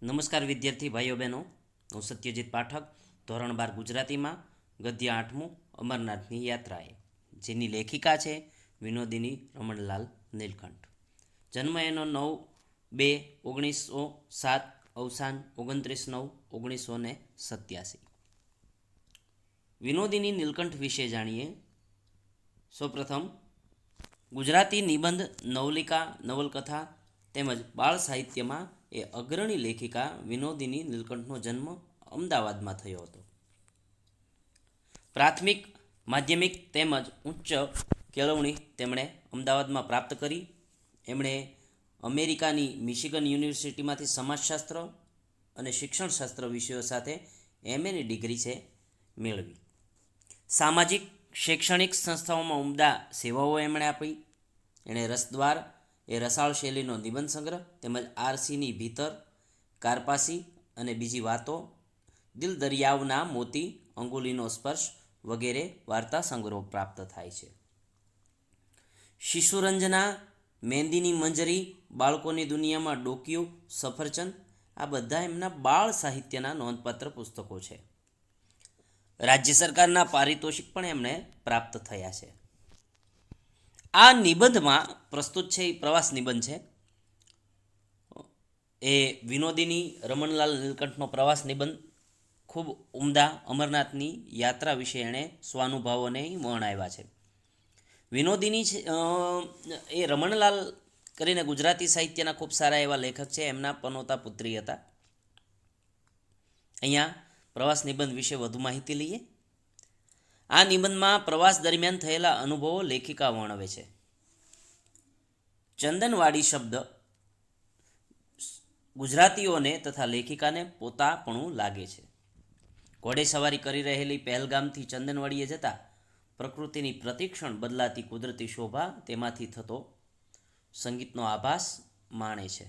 નમસ્કાર વિદ્યાર્થી ભાઈઓ બહેનો, હું સત્યજીત પાઠક, ધોરણ 12 ગુજરાતીમાં ગદ્ય 8મું અમરનાથની યાત્રાએ, જેની લેખિકા છે વિનોદિની રમણલાલ નીલકંઠ. જન્મ એનો 9/2/1907, અવસાન 29/9/1987. વિનોદિની નીલકંઠ વિશે જાણીએ. સૌપ્રથમ ગુજરાતી નિબંધ, નવલિકા, નવલકથા તેમજ બાળ સાહિત્યમાં એ અગ્રણી લેખિકા વિનોદિની નીલકંઠનો જન્મ અમદાવાદમાં થયો હતો. પ્રાથમિક, માધ્યમિક તેમજ ઉચ્ચ કેળવણી તેમણે અમદાવાદમાં પ્રાપ્ત કરી. એમણે અમેરિકાની મિશિગન યુનિવર્સિટીમાંથી સમાજશાસ્ત્ર અને શિક્ષણશાસ્ત્ર વિષયો સાથે MA ડિગ્રી છે મેળવી. સામાજિક શૈક્ષણિક સંસ્થાઓમાં ઉમદા સેવાઓ એમણે આપી. એણે રસદ્વાર એ રસાળ શૈલીનો નિબંધ સંગ્રહ તેમજ આરસીની ભીતર, કારપાસી અને બીજી વાતો, દિલ દરિયાવના મોતી, અંગુલીનો સ્પર્શ વગેરે વાર્તા સંગ્રહો પ્રાપ્ત થાય છે. શિશુરંજના, મહેંદીની મંજરી, બાળકોની દુનિયામાં ડોકિયું, સફરચંદ આ બધા એમના બાળ સાહિત્યના નોંધપાત્ર પુસ્તકો છે. રાજ્ય સરકારના પારિતોષિક પણ એમણે પ્રાપ્ત થયા છે. આ નિબંધમાં પ્રસ્તુત છે એ પ્રવાસ નિબંધ છે. એ વિનોદિની રમણલાલ નીલકંઠનો પ્રવાસ નિબંધ ખૂબ ઉમદા અમરનાથની યાત્રા વિશે એણે સ્વાનુભાવોને વર્ણવ્યા છે. વિનોદિની એ રમણલાલ કરીને ગુજરાતી સાહિત્યના ખૂબ સારા એવા લેખક છે. એમના પનોતા પુત્રી હતા. અહીંયા પ્રવાસ નિબંધ વિશે વધુ માહિતી લઈએ. આ નિબંધમાં પ્રવાસ દરમિયાન થયેલા અનુભવો લેખિકા વર્ણવે છે. ચંદનવાડી શબ્દ ગુજરાતીઓને તથા લેખિકાને પોતાપણું લાગે છે. ઘોડે સવારી કરી રહેલી પહેલગામથી ચંદનવાડીએ જતા પ્રકૃતિની પ્રતિક્ષણ બદલાતી કુદરતી શોભા, તેમાંથી થતો સંગીતનો આભાસ માણે છે.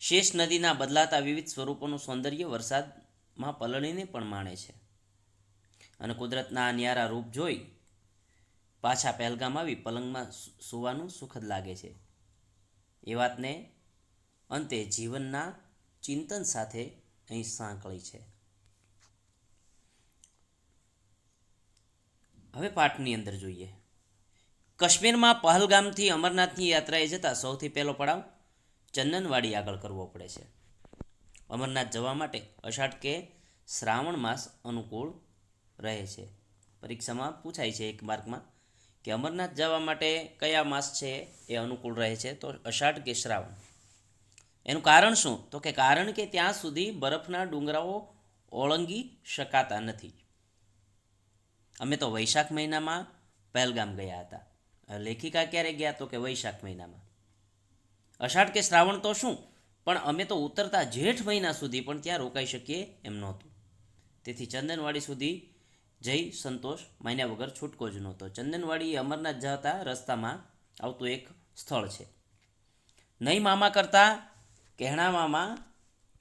શેષ નદીના બદલાતા વિવિધ સ્વરૂપોનું સૌંદર્ય વરસાદમાં પલળીને પણ માણે છે. અને કુદરતના આ ન્યારા રૂપ જોઈ પાછા પહેલગામ આવી પલંગમાં સૂવાનું સુખદ લાગે છે. એ વાતને અંતે જીવનના ચિંતન સાથે અહીં સાંકળી છે. હવે પાઠની અંદર જોઈએ. કાશ્મીરમાં પહલગામથી અમરનાથની યાત્રાએ જતાં સૌથી પહેલો પડાવ ચંદનવાડી આગળ કરવો પડે છે. અમરનાથ જવા માટે અષાઢ કે શ્રાવણ માસ અનુકૂળ રહે છે. પરીક્ષામાં પૂછાય છે એક માર્કમાં કે અમરનાથ જવા માટે કયા માસ છે એ અનુકૂળ રહે છે, તો અષાઢ કે શ્રાવણ. એનું કારણ શું? તો કે કારણ કે ત્યાં સુધી બરફના ડુંગરાઓ ઓળંગી શકાતા નથી. અમે તો વૈશાખ મહિનામાં પહેલગામ ગયા હતા. લેખિકા ક્યારે ગયા? તો કે વૈશાખ મહિનામાં. અષાઢ કે શ્રાવણ તો શું, પણ અમે તો ઉતરતા જેઠ મહિના સુધી પણ ત્યાં રોકાઈ શકીએ એમ નહોતું. તેથી ચંદનવાડી સુધી જઈ સંતોષ માન્યા વગર છૂટકો જ નહોતો. ચંદનવાડી અમરનાથ જતા રસ્તામાં આવતું એક સ્થળ છે. નહીં મામા કરતા કહેણા મામા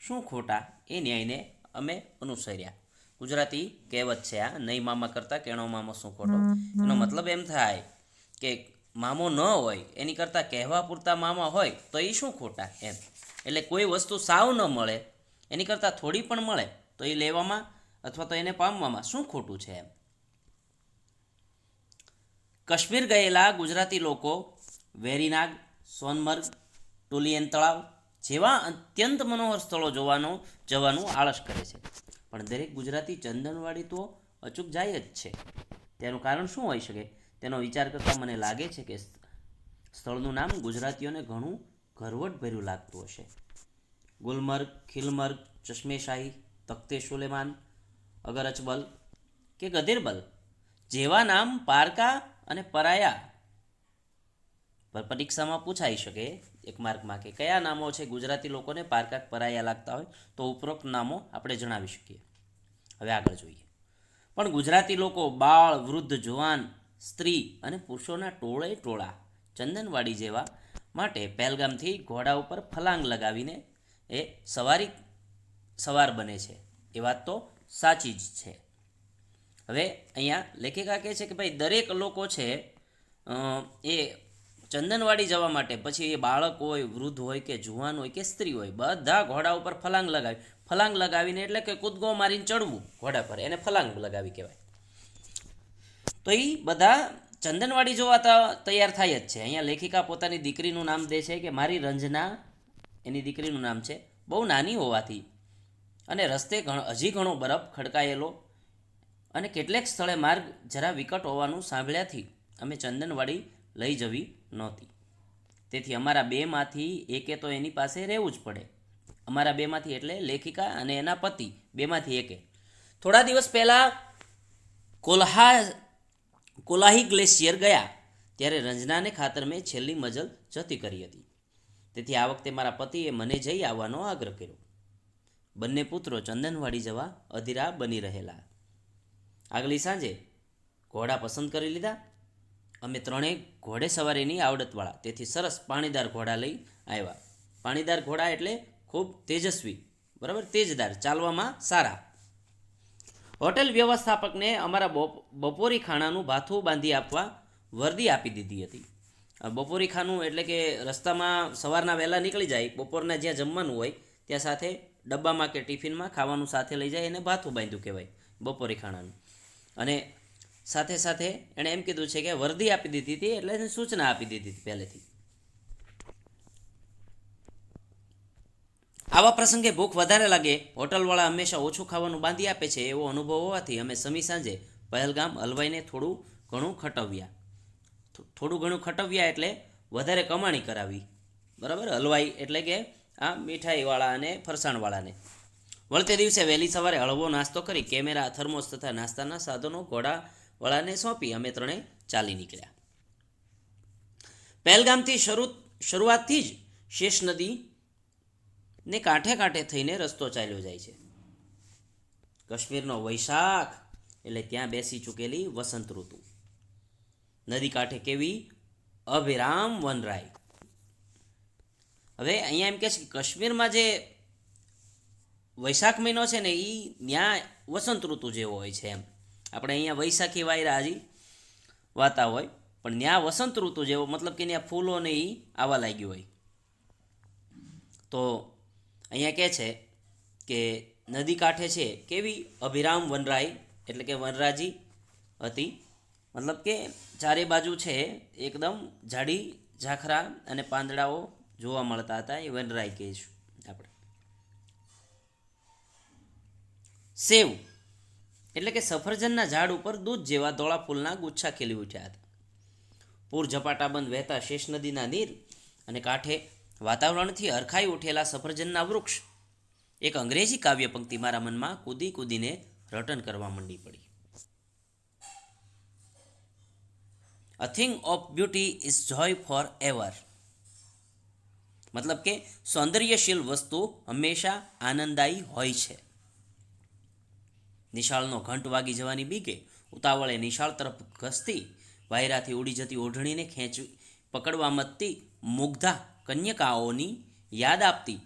શું ખોટા, એ ન્યાયને અમે અનુસર્યા. ગુજરાતી કહેવત છે આ, નહીં મામા કરતા કહેણો મામો શું ખોટો. એનો મતલબ એમ થાય કે મામો ન હોય એની કરતાં કહેવા પૂરતા મામા હોય તો એ શું ખોટા એમ. એટલે કોઈ વસ્તુ સાવ ન મળે એની કરતાં થોડી પણ મળે તો એ લેવામાં અથવા તો એને પામવામાં શું ખોટું છે એમ. કાશ્મીર ગયેલા ગુજરાતી લોકો વેરીનાગ, સોનમર્ગ, ટુલિયન તળાવ જેવા અત્યંત મનોહર સ્થળો જવાનું આળસ કરે છે. પણ દરેક ગુજરાતી ચંદનવાડી તો અચૂક જાય જ છે. તેનું કારણ શું હોઈ શકે? તેનો વિચાર કરતાં મને લાગે છે કે સ્થળનું નામ ગુજરાતીઓને ઘણું ઘરવટભર્યું લાગતું હશે. ગુલમર્ગ, ખિલમર્ગ, ચશ્મેશાહી, તખ્તે સુલેમાન, અગર અચબલ કે ગધેરબલ જેવા નામ પારકા અને પરાયા પર પરીક્ષામાં પૂછાઈ શકે એક માર્કમાં કે કયા નામો છે ગુજરાતી લોકોને પારકા પરાયા લાગતા હોય, તો ઉપરોક્ત નામો આપણે જણાવી શકીએ. હવે આગળ જોઈએ. પણ ગુજરાતી લોકો બાળ, વૃદ્ધ, જુવાન, સ્ત્રી અને પુરુષોના ટોળે ટોળા ચંદનવાડી જેવા માટે પહેલગામથી ઘોડા ઉપર ફલાંગ લગાવીને એ સવાર બને છે. એ વાત તો સાચી જ છે. હવે અહીંયા લેખિકા કહે છે કે ભાઈ દરેક લોકો છે એ ચંદનવાડી જવા માટે પછી એ બાળક હોય, વૃદ્ધ હોય કે જુવાન હોય કે સ્ત્રી હોય, બધા ઘોડા ઉપર ફલાંગ લગાવીને એટલે કે કૂદગો મારીને ચડવું ઘોડા પર, એને ફલાંગ લગાવી કહેવાય. તો એ બધા ચંદનવાડી જોવા તૈયાર થાય જ છે. અહીંયા લેખિકા પોતાની દીકરીનું નામ દે છે કે મારી રંજના, એની દીકરીનું નામ છે. બહુ નાની હોવાથી અને રસ્તે હજી ઘણો બરફ ખડકાયેલો અને કેટલેક સ્થળે માર્ગ જરા વિકટ હોવાનું સાંભળ્યાથી અમે ચંદનવાડી લઈ જવી નહોતી. તેથી અમારા બેમાંથી એકે તો એની પાસે રહેવું જ પડે. અમારા બેમાંથી એટલે લેખિકા અને એના પતિ, બેમાંથી એકે. થોડા દિવસ પહેલાં કોલાહી ગ્લેશિયર ગયા ત્યારે રંજનાને ખાતર મેં છેલ્લી મજલ જતી કરી હતી. તેથી આ વખતે મારા પતિએ મને જઈ આવવાનો આગ્રહ કર્યો. બંને પુત્રો ચંદનવાડી જવા અધીરા બની રહેલા. આગલી સાંજે ઘોડા પસંદ કરી લીધા. અમે ત્રણેય ઘોડે સવારીની આવડતવાળા, તેથી સરસ પાણીદાર ઘોડા લઈ આવ્યા. પાણીદાર ઘોડા એટલે ખૂબ તેજસ્વી, બરાબર, તેજદાર, ચાલવામાં સારા. હોટેલ વ્યવસ્થાપકને અમારા બપોરી ખાણાનું ભાથું બાંધી આપવા વર્દી આપી દીધી હતી. બપોરી ખાનું એટલે કે રસ્તામાં સવારના વહેલા નીકળી જાય, બપોરના જ્યાં જમવાનું હોય ત્યાં સાથે ડબ્બામાં કે ટિફિનમાં ખાવાનું સાથે લઈ જાય, એને ભાથું બાંધ્યું કહેવાય બપોરી ખાણાનું. અને સાથે સાથે એણે એમ કીધું છે કે વર્દી આપી દીધી હતી, એટલે એને સૂચના આપી દીધી હતી પહેલેથી. આવા પ્રસંગે ભૂખ વધારે લાગે, હોટલવાળા હંમેશા ઓછું ખાવાનું બાંધી આપે છે એવો અનુભવ હોવાથી અમે સમી સાંજે પહેલગામ હલવાઈને થોડું ઘણું ખટવ્યા એટલે વધારે કમાણી કરાવી, બરાબર. હલવાઈ એટલે કે આ મીઠાઈવાળા અને ફરસાણવાળાને. વળતે દિવસે વહેલી સવારે હળવો નાસ્તો કરી કેમેરા, થર્મોસ તથા નાસ્તાના સાધનો ઘોડાવાળાને સોંપી અમે ત્રણેય ચાલી નીકળ્યા. પહેલગામથી શરૂઆતથી જ શેષ નદી ને કાંઠે કાંઠે થઈને રસ્તો ચાલ્યો જાય છે. કાશ્મીરનો વૈશાખ એટલે ત્યાં બેસી ચૂકેલી વસંત ઋતુ. નદી કાંઠે કેવી અવિરામ વનરાય. હવે અહીંયા એમ કહે છે કે કાશ્મીરમાં જે વૈશાખ મહિનો છે ને એ ત્યાં વસંત ઋતુ જેવો હોય છે એમ. આપણે અહીંયા વૈશાખી વાયરા હજી વાતા હોય, પણ ત્યાં વસંત ઋતુ જેવો, મતલબ કે ત્યાં ફૂલોને એ આવવા લાગ્યું હોય. તો અહીંયા કહે છે કે નદી કાંઠે છે કેવી અભિરામ વનરાઈ, એટલે કે વનરાજી હતી. મતલબ કે ચારે બાજુ છે એકદમ જાડી ઝાખરા અને પાંદડાઓ જોવા મળતા હતા, એ વનરાઈ કહીશું આપણે. સેવ એટલે કે સફરજનના ઝાડ ઉપર દૂધ જેવા ધોળા ફૂલના ગુચ્છા ખીલી ઉઠ્યા હતા. પૂર ઝપાટાબંધ વહેતા શેષ નદીના નીર અને કાંઠે વાતાવરણથી હરખાઈ ઉઠેલા સફરજનના વૃક્ષ. એક અંગ્રેજી કાવ્ય પંક્તિ મારા મનમાં કૂદી કૂદીને રટન કરવા માંડી પડી. A thing of beauty is joy forever. મતલબ કે સૌંદર્યશીલ વસ્તુ હંમેશા આનંદદાયી હોય છે. નિશાળનો ઘંટ વાગી જવાની બીકે ઉતાવળે નિશાળ તરફ ઘસતી વાયરાથી ઉડી જતી ઓઢણીને ખેંચી પકડવા મતતી મુગ્ધા કન્યકાઓની યાદ આપતી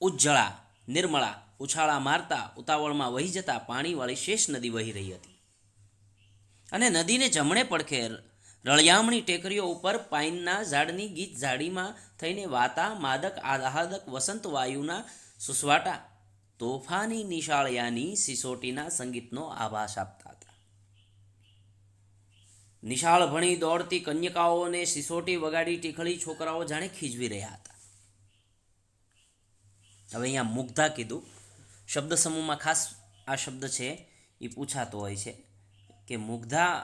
ઉજ્જળા નિર્મળા ઉછાળા મારતા ઉતાવળમાં વહી જતા પાણીવાળી શેષ નદી વહી રહી હતી. અને નદીને જમણે પડખે રળિયામણી ટેકરીઓ ઉપર પાઇનના ઝાડની ગીત ઝાડીમાં થઈને વાતા માદક આહ્લાદક વસંત વાયુના સુસવાટા તોફાની નિશાળિયાની સિસોટીના સંગીતનો આભાસ આપતા હતા. નિશાળ ભણી દોડતી કન્યકાઓને સિસોટી વગાડી ટીખળી છોકરાઓ જાણે ખીજવી રહ્યા હતા. હવે અહીંયા મુગ્ધા કીધું, શબ્દ સમૂહમાં ખાસ આ શબ્દ છે એ પૂછાતો હોય છે કે મુગ્ધા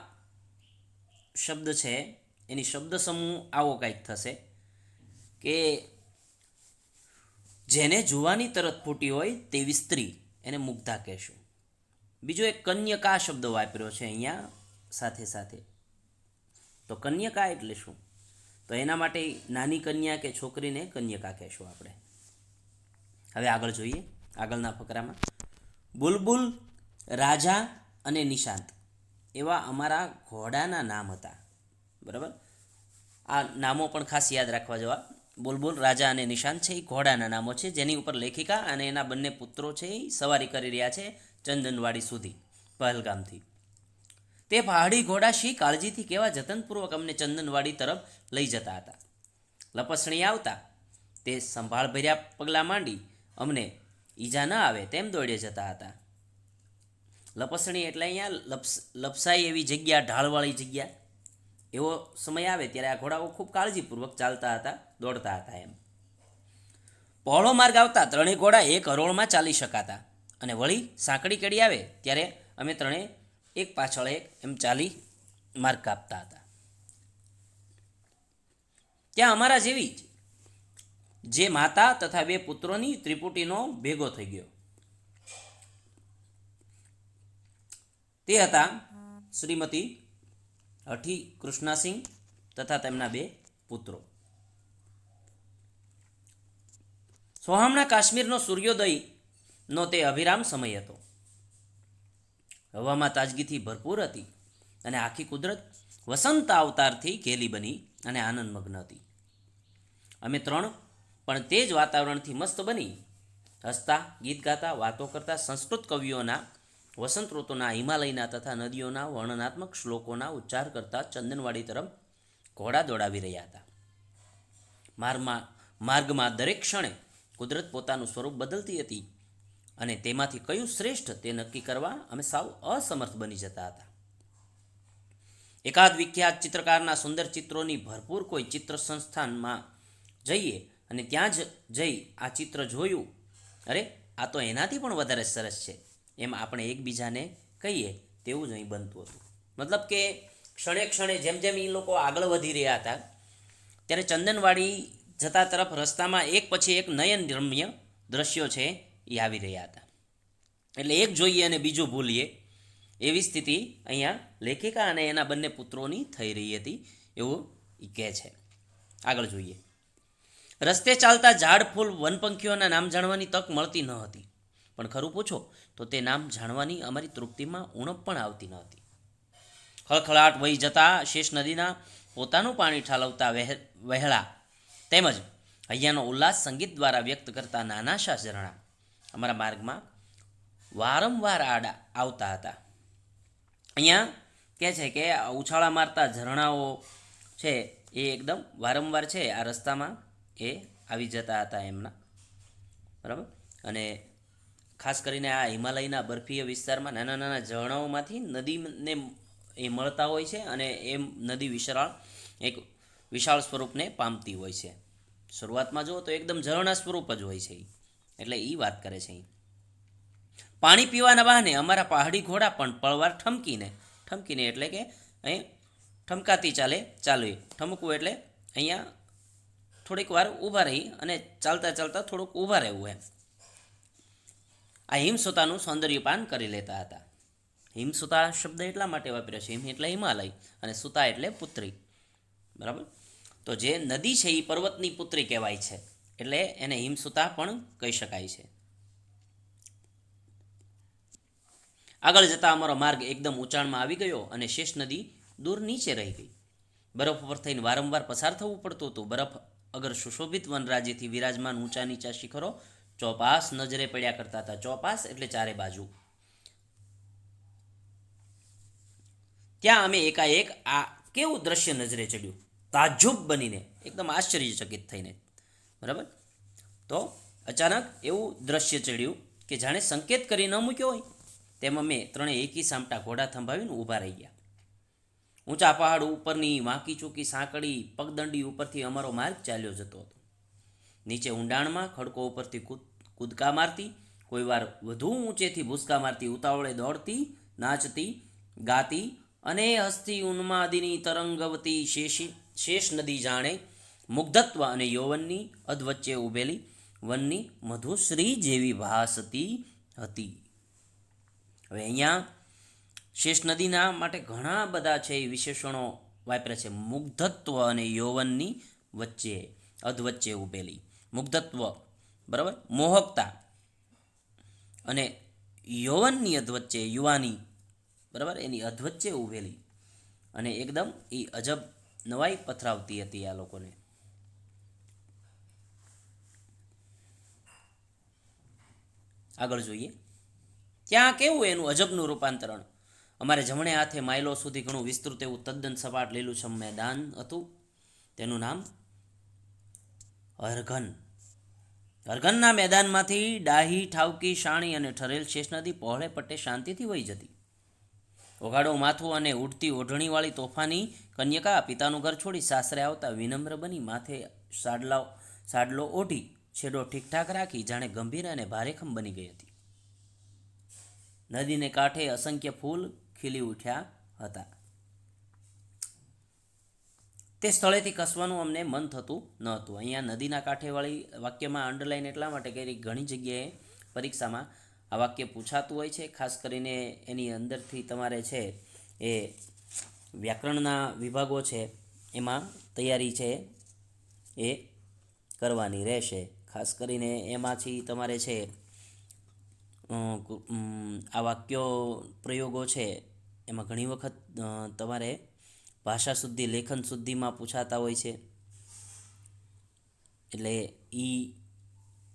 શબ્દ છે એની શબ્દ સમૂહ આવો કંઈક થશે કે જેને જોવાની તરત ફૂટી હોય તેવી સ્ત્રી, એને મુગ્ધા કહેશું. બીજો એક કન્યકા શબ્દ વાપર્યો છે અહીંયા સાથે સાથે. તો કન્યકા એટલે શું? તો એના માટે નાની કન્યા કે છોકરીને કન્યકા કહેશું આપણે. હવે આગળ જોઈએ, આગળના ફકરામાં બુલબુલ, રાજા અને નિશાંત એવા અમારા ઘોડાના નામ હતા, બરાબર. આ નામો પણ ખાસ યાદ રાખવા જેવા. બુલબુલ, રાજા અને નિશાંત છે એ ઘોડાના નામો છે, જેની ઉપર લેખિકા અને એના બંને પુત્રો છે એ સવારી કરી રહ્યા છે ચંદનવાડી સુધી પહેલગામથી. તે પહાડી ઘોડા શી કાળજીથી કેવા જતનપૂર્વક અમને ચંદનવાડી તરફ લઈ જતા હતા. લપસણી આવતા તે સંભાળભર્યા પગલાં માંડી અમને ઈજા ન આવે તેમ દોડે જતા હતા. લપસણી એટલે અહીંયા લપસાય એવી જગ્યા, ઢાળવાળી જગ્યા. એવો સમય આવે ત્યારે આ ઘોડાઓ ખૂબ કાળજીપૂર્વક ચાલતા હતા, દોડતા હતા. એમ પહોળો માર્ગ આવતા ત્રણેય ઘોડા એક હરોળમાં ચાલી શકાતા, અને વળી સાંકડી કડી આવે ત્યારે અમે ત્રણે એક પાછળ એક એમ ચાલી માર્ગ કાપતા હતા. ત્યાં અમારા જેવી જે માતા તથા 2 પુત્રોની ત્રિપુટીનો ભેગો થઈ ગયો. તે હતા શ્રીમતી હઠી કૃષ્ણાસિંહ તથા તેમના 2 પુત્રો. સોહામણા કાશ્મીરનો સૂર્યોદયનો તે અવિરામ સમય હતો. હવામાં તાજગીથી ભરપૂર હતી અને આખી કુદરત વસંત અવતારથી ઘેલી બની અને આનંદમગ્ન હતી. અમે 3 પણ તે જ વાતાવરણથી મસ્ત બની હસતા, ગીત ગાતા, વાતો કરતા, સંસ્કૃત કવિઓના વસંત ઋતુના, હિમાલયના તથા નદીઓના વર્ણનાત્મક શ્લોકોના ઉચ્ચાર કરતા ચંદનવાડી તરફ ઘોડા દોડાવી રહ્યા હતા. માર્ગમાં દરેક ક્ષણે કુદરત પોતાનું સ્વરૂપ બદલતી હતી અને તેમાંથી કયું શ્રેષ્ઠ તે નક્કી કરવા અમે સાવ અસમર્થ બની જતા હતા. એકાદ વિખ્યાત ચિત્રકારના સુંદર ચિત્રોની ભરપૂર કોઈ ચિત્ર સંસ્થાનમાં જઈએ અને ત્યાં જ જઈ આ ચિત્ર જોયું, અરે આ તો એનાથી પણ વધારે સરસ છે, એમ આપણે એકબીજાને કહીએ તેવું જ અહીં બનતું હતું. મતલબ કે ક્ષણે ક્ષણે જેમ જેમ એ લોકો આગળ વધી રહ્યા હતા ત્યારે ચંદનવાડી જતા તરફ રસ્તામાં એક પછી એક નયનરમ્ય દ્રશ્યો છે એ આવી રહ્યા હતા. એટલે એક જોઈએ અને બીજું ભૂલીએ એવી સ્થિતિ અહીંયા લેખિકા અને એના બંને પુત્રોની થઈ રહી હતી એવું એ કહે છે. આગળ જોઈએ. રસ્તે ચાલતા ઝાડ, ફૂલ, વનપંખીઓના નામ જાણવાની તક મળતી ન હતી, પણ ખરું પૂછો તો તે નામ જાણવાની અમારી તૃપ્તિમાં ઉણપ પણ આવતી ન હતી. ખળખળાટ વહી જતા શેષ નદીના પોતાનું પાણી ઠાલવતા વહેલા તેમજ અહીંયાનો ઉલ્લાસ સંગીત દ્વારા વ્યક્ત કરતા નાના શા ઝરણા અમારા માર્ગમાં વારંવાર આવતા હતા. અહીંયા કહે છે કે ઉછાળા મારતા ઝરણાઓ છે એ એકદમ વારંવાર છે આ રસ્તામાં એ આવી જતા હતા એમના, બરાબર. અને ખાસ કરીને આ હિમાલયના બરફીય વિસ્તારમાં નાના નાના ઝરણાઓમાંથી નદીને એ મળતા હોય છે અને એ નદી એક વિશાળ સ્વરૂપને પામતી હોય છે. શરૂઆતમાં જુઓ તો એકદમ ઝરણા સ્વરૂપ જ હોય છે, એટલે એ વાત કરે છે. પાણી પીવાના બહાને અમારા પહાડી ઘોડા પણ પળવાર ઠમકીને એટલે કે અહીં ઠમકાતી ચાલવી. ઠમકવું એટલે અહીંયા થોડીક વાર ઊભા રહી અને ચાલતા ચાલતા થોડુંક ઊભા રહેવું એમ. આ હિમસુતાનું સૌંદર્યપાન કરી લેતા હતા. હિમસુતા શબ્દ એટલા માટે વાપર્યો છે, હિમ એટલે હિમાલય અને સુતા એટલે પુત્રી, બરાબર. તો જે નદી છે એ પર્વતની પુત્રી કહેવાય છે, એટલે એને હિમસુતા પણ કહી શકાય છે. આગળ જતાં અમારો માર્ગ એકદમ ઊંચાણમાં આવી ગયો અને શેષ નદી દૂર નીચે રહી ગઈ. બરફ ઉપર થઈને વારંવાર પસાર થવું પડતું હતું. બરફ અગર સુશોભિત વનરાજીથી વિરાજમાન ઊંચા નીચા શિખરો ચોપાસ નજરે પડ્યા કરતા હતા. ચોપાસ એટલે ચારે બાજુ. ત્યાં અમે એકાએક આ કેવું દ્રશ્ય નજરે ચડ્યું, તાજુબ બનીને, એકદમ આશ્ચર્યચકિત થઈને, બરાબર. તો અચાનક એવું દ્રશ્ય ચડ્યું કે જાણે સંકેત કરી ન મૂક્યો હોય તેમ અમે ત્રણેય એકી સામટા ઘોડા થંભાવીને ઊભા રહી ગયા. ઊંચા પહાડ ઉપરની વાંકી ચૂકી સાંકડી પગદંડી ઉપરથી અમારો માર્ગ ચાલ્યો જતો હતો. નીચે ઊંડાણમાં ખડકો ઉપરથી કૂદકા મારતી, કોઈ વાર વધુ ઊંચેથી ભૂસકા મારતી, ઉતાવળે દોડતી, નાચતી, ગાતી અને હસ્તી ઉન્માદિની તરંગવતી શેષ નદી જાણે મુગ્ધત્વ અને યૌવનની અધવચ્ચે ઊભેલી વનની મધુશ્રી જેવી ભાસતી હતી. હવે અહીંયા શેષ નદીના માટે ઘણા બધા છે એ વિશેષણો વાપર્યા છે. મુગ્ધત્વ અને યૌવનની વચ્ચે, અધવચ્ચે ઊભેલી. મુગ્ધત્વ, બરાબર, મોહકતા, અને યૌવનની અધવચ્ચે, યુવાની, બરાબર, એની અધવચ્ચે ઊભેલી અને એકદમ એ અજબ નવાઈ પથરાવતી હતી આ લોકોને. આગળ જોઈએ. ત્યાં કેવું એનું અજબનું રૂપાંતરણ. અમારે જમણે હાથે માઇલો સુધી ઘણું વિસ્તૃત એવું તદ્દન સપાટ લીલુંછમ મેદાન હતું. તેનું નામ અરઘન. અરઘનના મેદાનમાંથી ડાહી, ઠાવકી, શાણી અને ઠરેલ શેષ નદી પહોળે પટ્ટે શાંતિથી વહી જતી. ઓઘાડો માથું અને ઉડતી ઓઢણીવાળી તોફાની કન્યકા પિતાનું ઘર છોડી સાસરે આવતા વિનમ્ર બની માથે સાડલો ઓઢી છેડો ઠીકઠાક રાખી જાણે ગંભીર અને ભારેખમ બની ગઈ હતી. નદીને કાંઠે અસંખ્ય ફૂલ ખીલી ઉઠ્યા હતા. તે સ્થળેથી ખસવાનું અમને મન થતું ન હતું. અહીંયા નદીના કાંઠેવાળી વાક્યમાં અંડરલાઈન એટલા માટે કરી ઘણી જગ્યાએ પરીક્ષામાં આ વાક્ય પૂછાતું હોય છે. ખાસ કરીને એની અંદરથી તમારે છે એ વ્યાકરણના વિભાગો છે એમાં તૈયારી છે એ કરવાની રહેશે. ખાસ કરીને એમાંથી તમારે છે આ વાક્યો પ્રયોગો છે એમાં ઘણી વખત તમારે ભાષા શુદ્ધિ, લેખન શુદ્ધિમાં પૂછાતા હોય છે. એટલે એ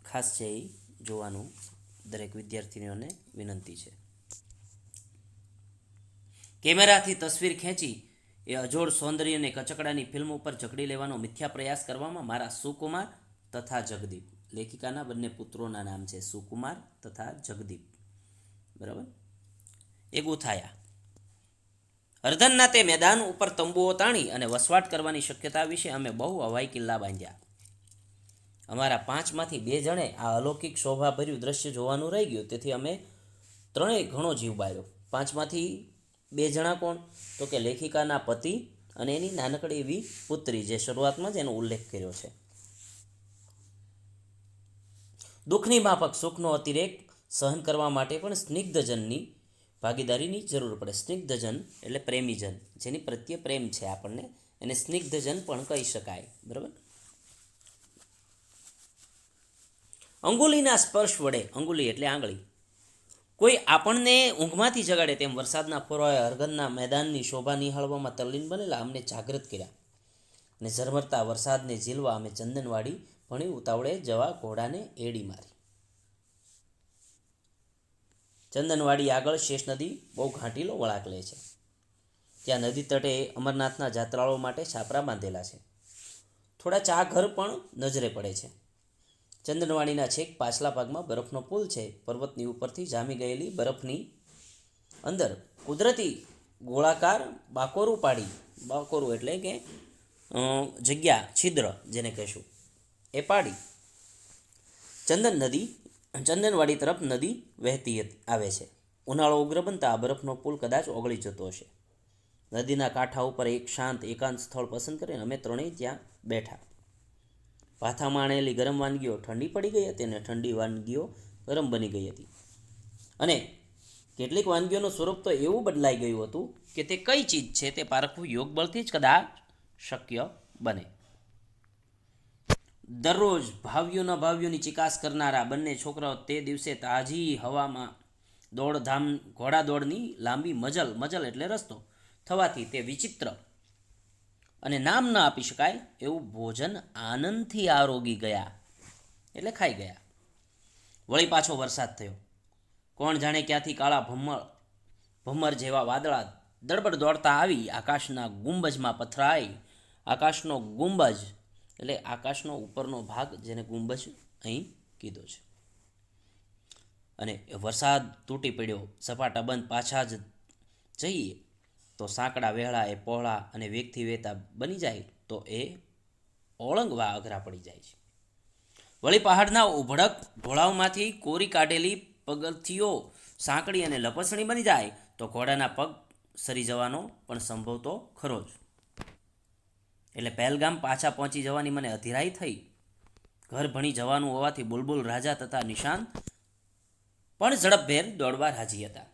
ખાસ છે એ જોવાનું દરેક વિદ્યાર્થીઓને વિનંતી છે. કેમેરાથી તસવીર ખેંચી એ અજોડ સૌંદર્ય અને કચકડાની ફિલ્મ ઉપર ઝઘડી લેવાનો મિથ્યા પ્રયાસ કરવામાં મારા સુકુમાર તથા જગદીપ, લેખિકાના બંને પુત્રોના નામ છે સુકુમાર તથા જગદીપ, બરાબર, એ ગુથાયા. અરધનના તે મેદાન ઉપર તંબુઓ તાણી અને વસવાટ કરવાની શક્યતા વિશે અમે બહુ હવાઈ કિલ્લા બાંધ્યા. અમારા 5માંથી 2 જણે આ અલૌકિક શોભાભર્યું દ્રશ્ય જોવાનું રહી ગયું. તેથી અમે ત્રણેય ઘણો જીવ બાળ્યો. 5માંથી 2 જણા કોણ? તો કે લેખિકાના પતિ અને એની નાનકડી એવી પુત્રી, જે શરૂઆતમાં જ એનો ઉલ્લેખ કર્યો છે. દુઃખની માફક સુખનો અતિરેક સહન કરવા માટે પણ સ્નિગ્ધજનની ભાગીદારીની જરૂર પડે. સ્નિગ્ધજન એટલે પ્રેમીજન, જેની પ્રત્યે પ્રેમ છે આપણને, એને સ્નિગ્ધજન પણ કહી શકાય, બરાબર. અંગુલીના સ્પર્શ વડે, અંગુલી એટલે આંગળી, કોઈ આપણને ઊંઘમાંથી જગાડે તેમ વરસાદના ફોરાએ અરઘનના મેદાનની શોભા નિહાળવામાં તલ્લીન બનેલા અમને જાગૃત કર્યા. અને ઝરમરતા વરસાદને ઝીલવા અમે ચંદનવાડી ભણી ઉતાવળે જવા ઘોડાને એડી મારી. ચંદનવાડી આગળ શેષ નદી બહુ ઘાંટીલો વળાંક લે છે. ત્યાં નદી તટે અમરનાથના જાત્રાળુઓ માટે છાપરા બાંધેલા છે. થોડા ચા ઘર પણ નજરે પડે છે. ચંદનવાડીના છેક પાછલા ભાગમાં બરફનો પુલ છે. પર્વતની ઉપરથી જામી ગયેલી બરફની અંદર કુદરતી ગોળાકાર બાકોરું એટલે કે જગ્યા, છિદ્ર જેને કહેશું, એ પાડી ચંદનવાડી તરફ નદી વહેતી આવે છે. ઉનાળો ઉગ્ર બનતા આ બરફનો પુલ કદાચ ઓગળી જતો હશે. નદીના કાંઠા ઉપર એક શાંત એકાંત સ્થળ પસંદ કરીને અમે ત્રણેય ત્યાં બેઠા. ભાથામાં આણેલી ગરમ વાનગીઓ ઠંડી પડી ગઈ હતી અને ઠંડી વાનગીઓ ગરમ બની ગઈ હતી. અને કેટલીક વાનગીઓનું સ્વરૂપ તો એવું બદલાઈ ગયું હતું કે તે કઈ ચીજ છે તે પારખવું યોગ બળથી જ કદાચ શક્ય બને. દરરોજ ભાવ્યોની ચિકાસ કરનારા બંને છોકરાઓ તે દિવસે તાજી હવામાં ઘોડાદોડની લાંબી મજલ એટલે રસ્તો થવાથી તે વિચિત્ર અને નામ ન આપી શકાય એવું ભોજન આનંદથી આરોગી ગયા, એટલે ખાઈ ગયા. વળી પાછો વરસાદ થયો. કોણ જાણે ક્યાંથી કાળા ભમ્મર જેવા વાદળા દડબડ દોડતા આવી આકાશના ગુંબજમાં પથરાઈ. આકાશનો ગુંબજ એટલે આકાશનો ઉપરનો ભાગ, જેને ગુંબજ અહીં કીધો છે. અને વરસાદ તૂટી પડ્યો. સપાટા બંધ પાછા જ જઈએ તો સાંકડા વહેળા એ પહોળા અને વેગથી વહેતા બની જાય તો એ ઓળંગવા અઘરા પડી જાય છે. વળી પહાડના ઉભડક ઢોળાવમાંથી કોરી કાઢેલી પગથિયો સાંકડી અને લપસણી બની જાય તો ઘોડાના પગ સરી જવાનો પણ સંભવ તો ખરો જ. એટલે પહેલગામ પાછા પહોંચી જવાની મને અધીરાઈ થઈ. ઘર ભણી જવાનું હોવાથી બુલબુલ રાજા તથા નિશાંત પણ ઝડપભેર દોડવા રાજી હતા.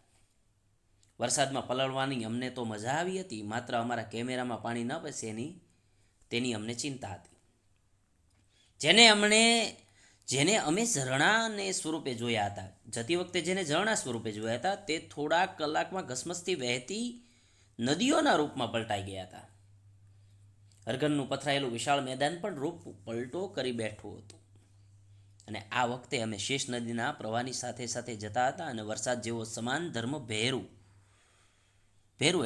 વરસાદમાં પલળવાની અમને તો મજા આવી હતી, માત્ર અમારા કેમેરામાં પાણી ન બેસે તેની અમને ચિંતા હતી. જેને અમે ઝરણાને સ્વરૂપે જોયા હતા. જતી વખતે જેને ઝરણા સ્વરૂપે જોયા હતા તે થોડા કલાકમાં ઘસમસથી વહેતી નદીઓના રૂપમાં પલટાઈ ગયા હતા. અરઘનનું પથરાયેલું વિશાળ મેદાન પણ રૂપ પલટો કરી બેઠું હતું. અને આ વખતે અમે શેષ નદીના પ્રવાહની સાથે સાથે જતા હતા અને વરસાદ જેવો સમાન ધર્મ ભેરું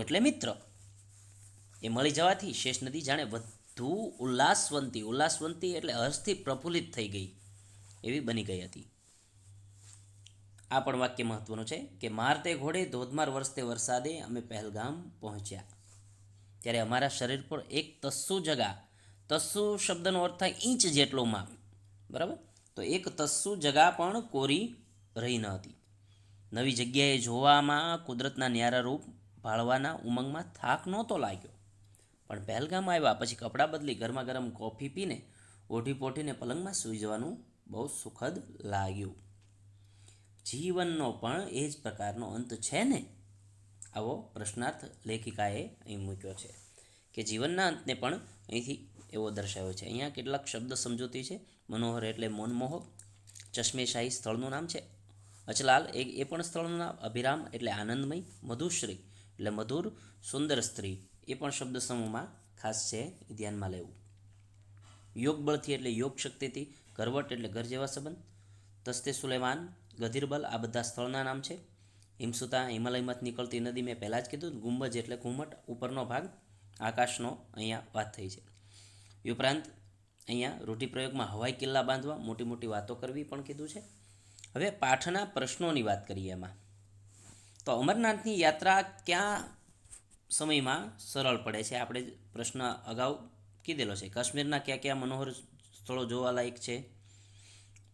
એટલે મિત્ર એ મળી જવાથી શેષ નદી જાણે ધૂ ઉલ્લાસવંતી, ઉલ્લાસવંતી એટલે હર્ષથી પ્રફુલ્લિત થઈ ગઈ એવી બની ગઈ હતી. આ પણ વાક્ય મહત્વનું છે કે મારતે ઘોડે ધોધમાર વરસતે વરસાદે અમે પહેલગામ પહોંચ્યા ત્યારે અમારા શરીર પર એક તસ્સુ જગા, તસ્સુ શબ્દનો અર્થ થાય ઇંચ જેટલો માપ, બરાબર. તો એક તસ્સુ જગા પણ કોરી રહી ન હતી. નવી જગ્યાએ જોવામાં કુદરતના ન્યારા રૂપ ભાળવાના ઉમંગમાં થાક નહોતો લાગ્યો. પણ પહેલગામ આવ્યા પછી કપડાં બદલી ગરમા ગરમ કોફી પીને ઓઢી પોઢીને પલંગમાં સૂઈ જવાનું બહુ સુખદ લાગ્યું. જીવનનો પણ એ જ પ્રકારનો અંત છે ને? આવો પ્રશ્નાર્થ લેખિકાએ અહીં મૂક્યો છે કે જીવનના અંતને પણ અહીંથી એવો દર્શાવ્યો છે. અહીંયા કેટલાક શબ્દ સમજૂતી છે. મનોહર એટલે મનમોહક, ચશ્મેશાહી સ્થળનું નામ છે, અચલાલ એ પણ સ્થળનું નામ, અભિરામ એટલે આનંદમય, મધુશ્રી એટલે મધુર સુંદર સ્ત્રી એ પણ શબ્દ સમૂહમાં ખાસ છે, એ ધ્યાનમાં લેવું. યોગ બળથી એટલે યોગ શક્તિથી, કરવટ એટલે ઘર જેવા સંબંધ, તસ્તે સુલેમાન, ગધીરબલ આ બધા સ્થળના નામ છે. હિમસુતા હિમાલયમાંથી નીકળતી નદી મેં પહેલાં જ કીધું. ગુંબજ એટલે ઘુમ્મટ ઉપરનો ભાગ, આકાશનો અહીંયા વાત થઈ છે. એ ઉપરાંત અહીંયા રૂઢિપ્રયોગમાં હવાઈ કિલ્લા બાંધવા, મોટી મોટી વાતો કરવી પણ કીધું છે. હવે પાઠના પ્રશ્નોની વાત કરીએ એમાં. તો અમરનાથની યાત્રા ક્યાં સમયમાં સરળ પડે છે? આપણે પ્રશ્ન અગાઉ કીધેલો છે. કાશ્મીરના કયા કયા મનોહર સ્થળો જોવાલાયક છે?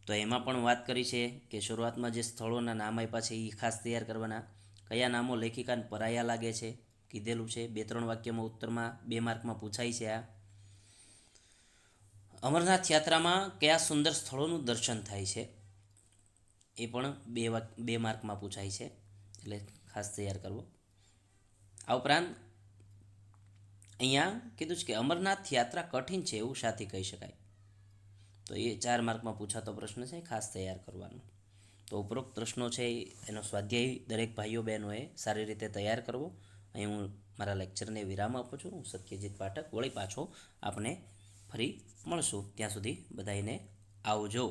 તો એમાં પણ વાત કરી છે કે શરૂઆતમાં જે સ્થળોના નામ આપ્યા છે એ ખાસ તૈયાર કરવાના. કયા નામો લેખિકાને પરાયા લાગે છે કીધેલું છે. 2-3 વાક્યમાં ઉત્તરમાં 2 માર્કમાં પૂછાય છે આ. અમરનાથ યાત્રામાં કયા સુંદર સ્થળોનું દર્શન થાય છે એ પણ 2 માર્કમાં પૂછાય છે, એટલે ખાસ તૈયાર કરવો. આ ઉપરાંત અહીંયા કીધું છે કે અમરનાથ યાત્રા કઠિન છે એવું શાથી કહી શકાય? તો એ 4 માર્કમાં પૂછાતો પ્રશ્ન છે, ખાસ તૈયાર કરવાનો. તો ઉપરોક્ત પ્રશ્નો છે એનો સ્વાધ્યાય દરેક ભાઈઓ બહેનોએ સારી રીતે તૈયાર કરવો. અહીં હું મારા લેક્ચરને વિરામ આપું છું. હું સત્યજીત પાઠક વળી પાછો આપણે ફરી મળશું. ત્યાં સુધી બધાને આવજો.